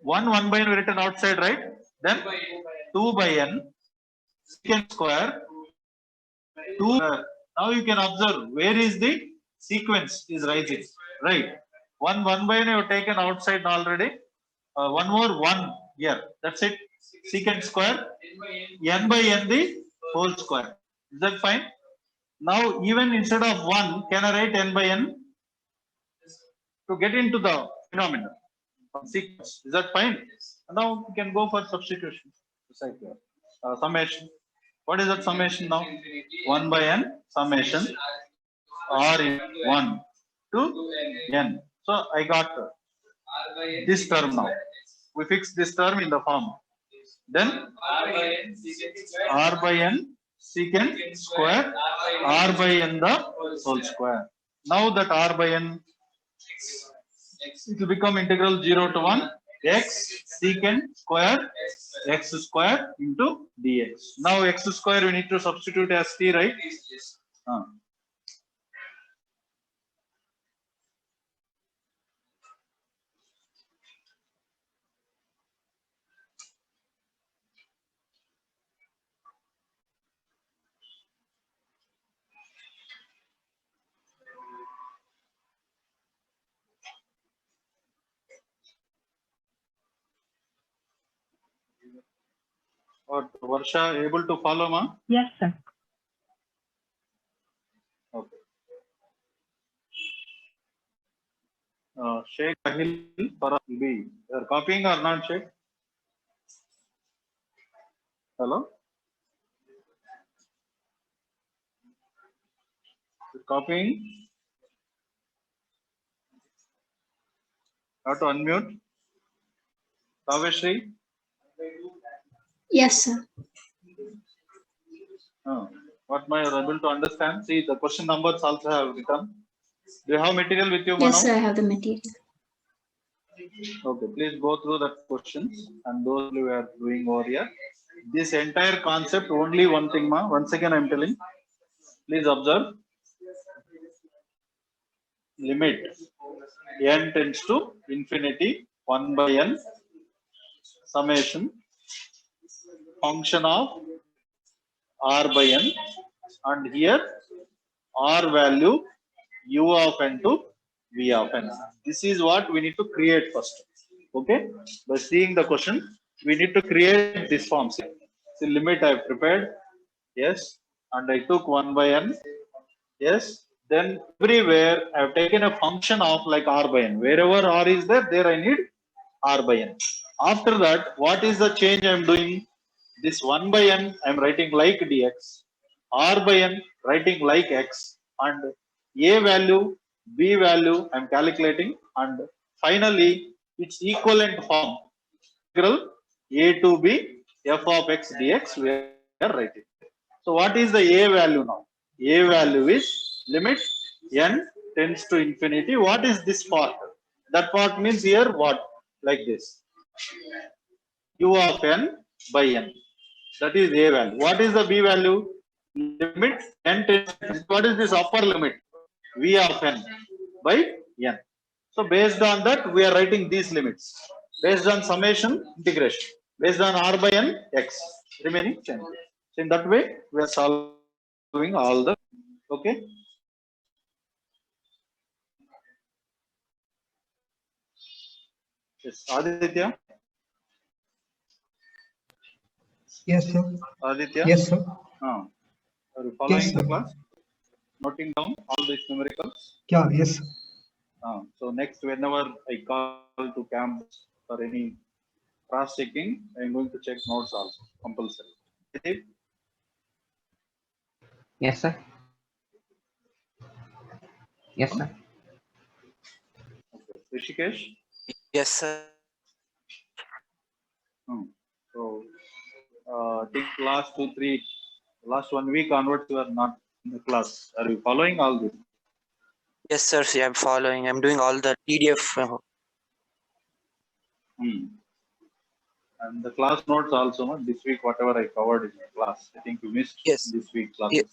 1 by n written outside, right? Then 2 by n secant square 2. Now you can observe where is the sequence is rising, right? 1 by n you have taken outside already. One more 1 here. That's it. Secant square n by n the whole square. Is that fine? Now even instead of 1, can I write n by n to get into the phenomenon sequence? Is that fine? Now we can go for substitution. Summation. What is that summation now? 1 by n summation r in 1 to n. So I got this term now. We fix this term in the form. Then r by n secant square r by n the whole square. Now that r by n, it will become integral 0 to 1 x secant square x square into dx. Now x square we need to substitute as t, right? Or Varsha able to follow, ma? Yes, sir. Okay. Sheikh Ahil Farah will be. You are copying or not, Sheikh? Hello? You're copying? How to unmute? Kaveshri? Yes, sir. What may you are able to understand? See, the question numbers also have written. Do you have material with you, Mano? Yes, sir, I have the material. Okay, please go through the questions and those we are doing over here. This entire concept, only one thing, ma. Once again, I'm telling. Please observe. Limit n tends to infinity 1 by n summation function of r by n, and here r value u of n to v of n. This is what we need to create first. Okay, by seeing the question, we need to create this form. See, limit I have prepared, yes, and I took 1 by n, yes. Then everywhere I have taken a function of like r by n. Wherever r is there, there I need r by n. After that, what is the change I am doing? This 1 by n I am writing like dx, r by n writing like x, and a value, b value I am calculating, and finally its equivalent form integral a to b f of x dx we are writing. So what is the a value now? A value is limit n tends to infinity. What is this part? That part means here what? Like this. U of n by n. That is a value. What is the b value? Limit n tends. What is this upper limit? V of n by n. So based on that, we are writing these limits. Based on summation, integration. Based on r by n, x. Remaining change. So in that way, we are solving all the. Okay. Yes, Aditya. Yes, sir. Aditya. Yes, sir. Are you following Yes, the sir. class? Noting down all these numericals. Yeah, yes, sir. So next, whenever I call to campus for any cross checking, I am going to check notes also compulsory. Okay. Yes, sir. Yes, sir. Rishikesh. Yes, sir. So I think last 1 week onwards you are not in the class. Are you following all this? Yes, sir. See, I'm following. I'm doing all the PDF. And the class notes also, this week whatever I covered in the class, I think you missed Yes. this week classes. Yes.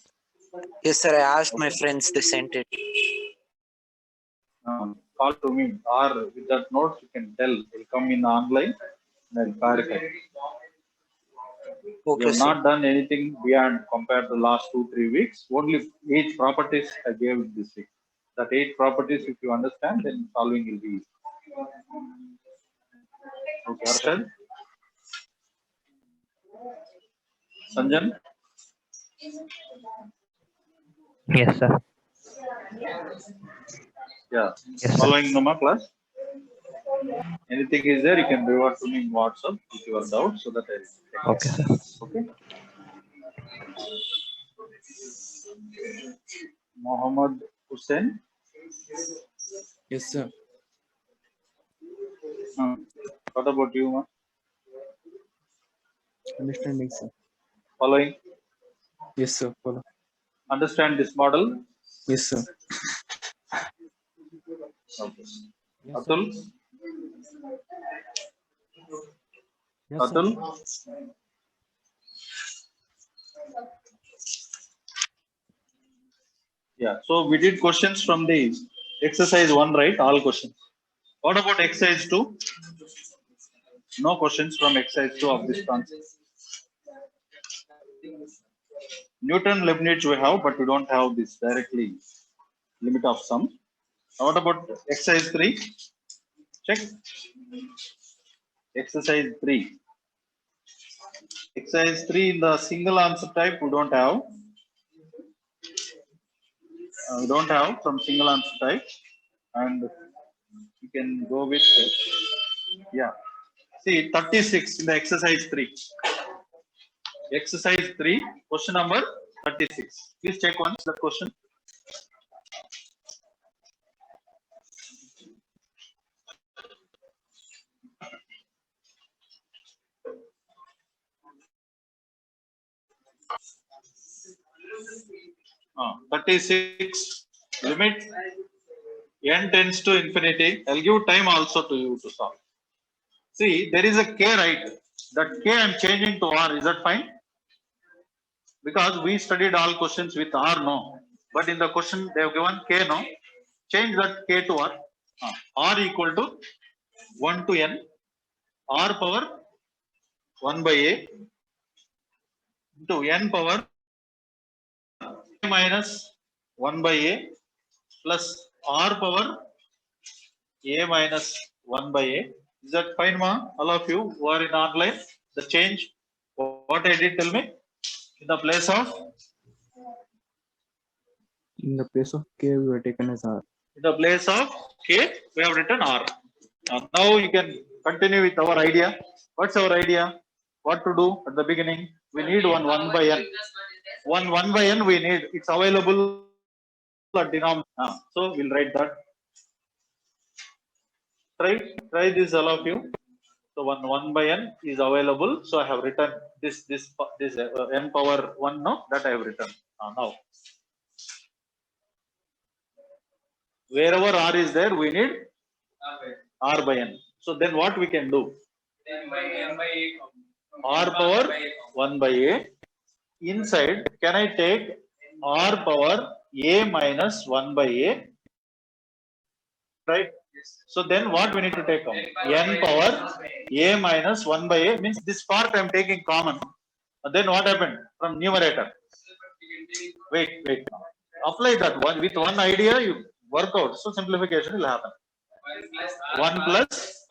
Yes, sir. I asked my friends. They sent it. Call to me, or with that notes you can tell. Will come in online and I'll clarify. We Okay, have sir. not done anything beyond compared to last 2-3 weeks. Only 8 properties I gave this week. That 8 properties, if you understand, then solving will be easy. Okay, Arshad. Sanjan. Yes, sir. Yeah. Yes, sir. Following Noma class. Anything is there, you can revert to me in WhatsApp if you are doubt, so that I will. Okay, sir. Okay. Mohammed Hussain. Yes, sir. What about you, ma? Understanding, sir. Following. Yes, sir. Follow. Understand this model. Yes, sir. Okay. Atul. Yes, Atul. Yeah. So we did questions from the exercise 1, right? All questions. What about exercise 2? No questions from exercise 2 of this concept. Newton, Leibniz we have, but we don't have this directly limit of sum. Now what about exercise 3? Check. Exercise 3. Exercise 3 in the single answer type we don't have. We don't have from single answer type, and you can go with yeah. See 36 in the exercise 3. Exercise 3, question number 36. Please check once the question. Uh, 36 limit n tends to infinity. I'll give time also to you to solve. See, there is a k, right? That k I'm changing to r. Is that fine? Because we studied all questions with r, no. But in the question they have given k, no. Change that k to r. R equal to 1 to n. R power 1 by a into n power a minus 1 by a plus r power a minus 1 by a. Is that fine, ma? All of you who are in online, the change, what I did, tell me. In the place of K, we were taken as R. in the place of k, we have written r. Now you can continue with our idea. What's our idea? What to do at the beginning? We need one 1 by n. 1 by n we need. It's available at denominator. So we'll write that. Try this, all of you. So 1 by n is available. So I have written this n power 1, no, that I have written. Now wherever r is there, we need r by n. So then what we can do? R power 1 by a. Inside, can I take r power a minus 1 by a? Right? So then what we need to take on? N power a minus 1 by a means this part I am taking common. Then what happened from numerator? Wait. Apply that one with one idea, you work out. So simplification will happen. 1 plus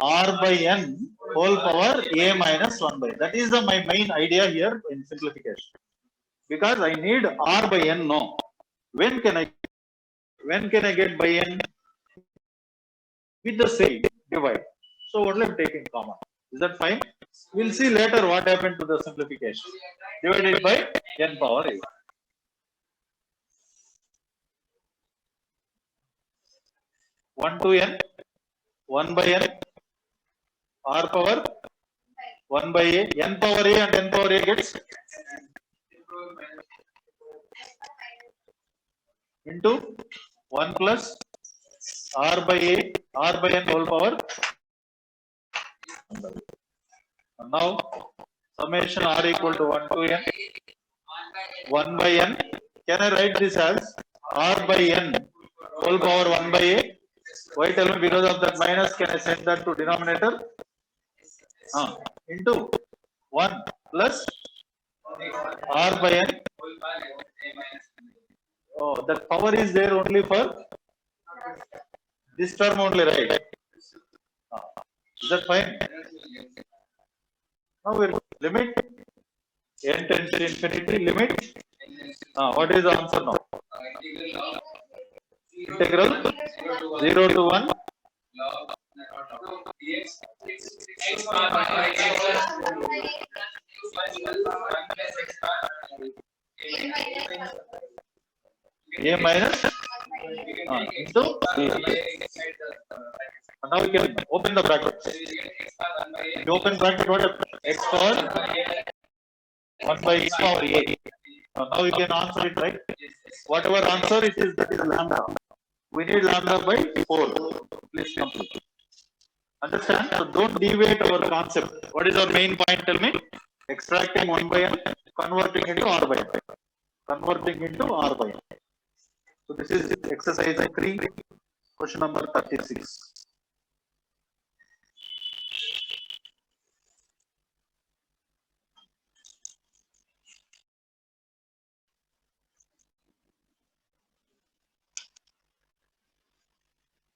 r by n whole power a minus 1 by. That is my main idea here in simplification. Because I need r by n, no. When can I get by n? With the same divide. So only I'm taking common. Is that fine? We'll see later what happened to the simplification. Divided by n power a. One to n, 1 by n, r power 1 by a, n power a and n power a gets into 1 plus r by a, r by n whole power. And now summation r equal to 1 to n, 1 by n. Can I write this as r by n whole power 1 by a? Why tell me? Because of that minus, can I send that to denominator? Into 1 plus r by n. Oh, that power is there only for this term only, right? Is that fine? Now we'll limit n tends to infinity, limit. What is the answer now? Integral 0 to 1. A minus into B. Now we can open the bracket. You open bracket, what x power 1 by x power a. Now you can answer it, right? Whatever answer it is, that is lambda. We need lambda by 4. Please complete. Understand? So don't deviate our concept. What is our main point? Tell me. Extracting 1 by n, converting into r by n. Converting into r by n. So this is exercise 3, question number 36.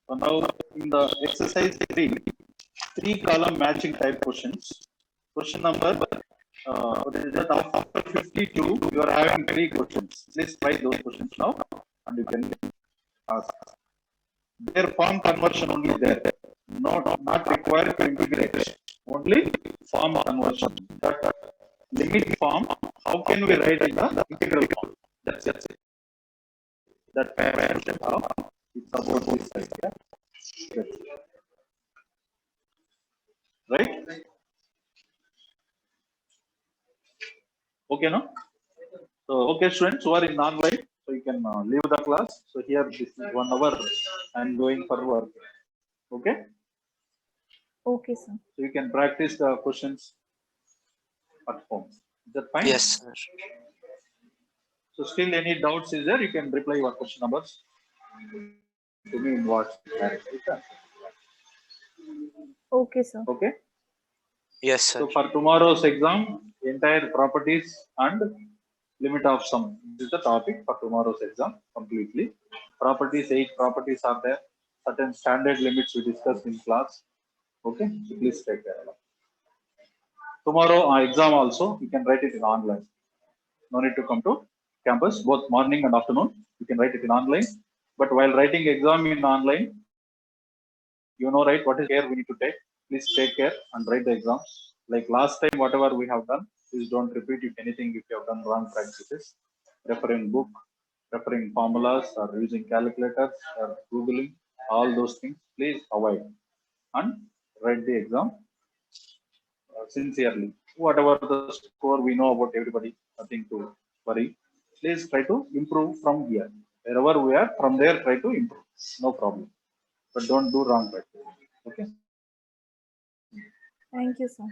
So now in the exercise 3 column matching type questions. Question number what is that? After 52, you are having 3 questions. Please try those questions now and you can ask. Their form conversion only there. Not required to integrate. Only form conversion. That limit form, how can we write in the integral form? That's it. That question how it's about this side. Yeah? Right? Okay, no? So, okay, students who are in non-live, So you can leave the class. So here this is 1 hour and going for work. Okay. Okay, sir. So you can practice the questions at home. Is that fine? Yes, sir. So still any doubts is there? You can reply your question numbers to me in WhatsApp. Okay, sir. Okay. Yes, sir. So for tomorrow's exam, entire properties and limit of sum. This is the topic for tomorrow's exam completely. Properties, 8 properties are there. Certain standard limits we discussed in class. Okay, so please take care of it. Tomorrow exam also, you can write it in online. No need to come to campus, both morning and afternoon. You can write it in online. But while writing exam in online, you know, right, what is care we need to take. Please take care and write the exams. Like last time, whatever we have done, please don't repeat if anything, if you have done wrong practices. Referring book, referring formulas, or using calculators, or Googling, all those things, please avoid and write the exam sincerely. Whatever the score we know about everybody, nothing to worry. Please try to improve from here. Wherever we are, from there try to improve. No problem. But don't do wrong practice. Okay. Thank you, sir.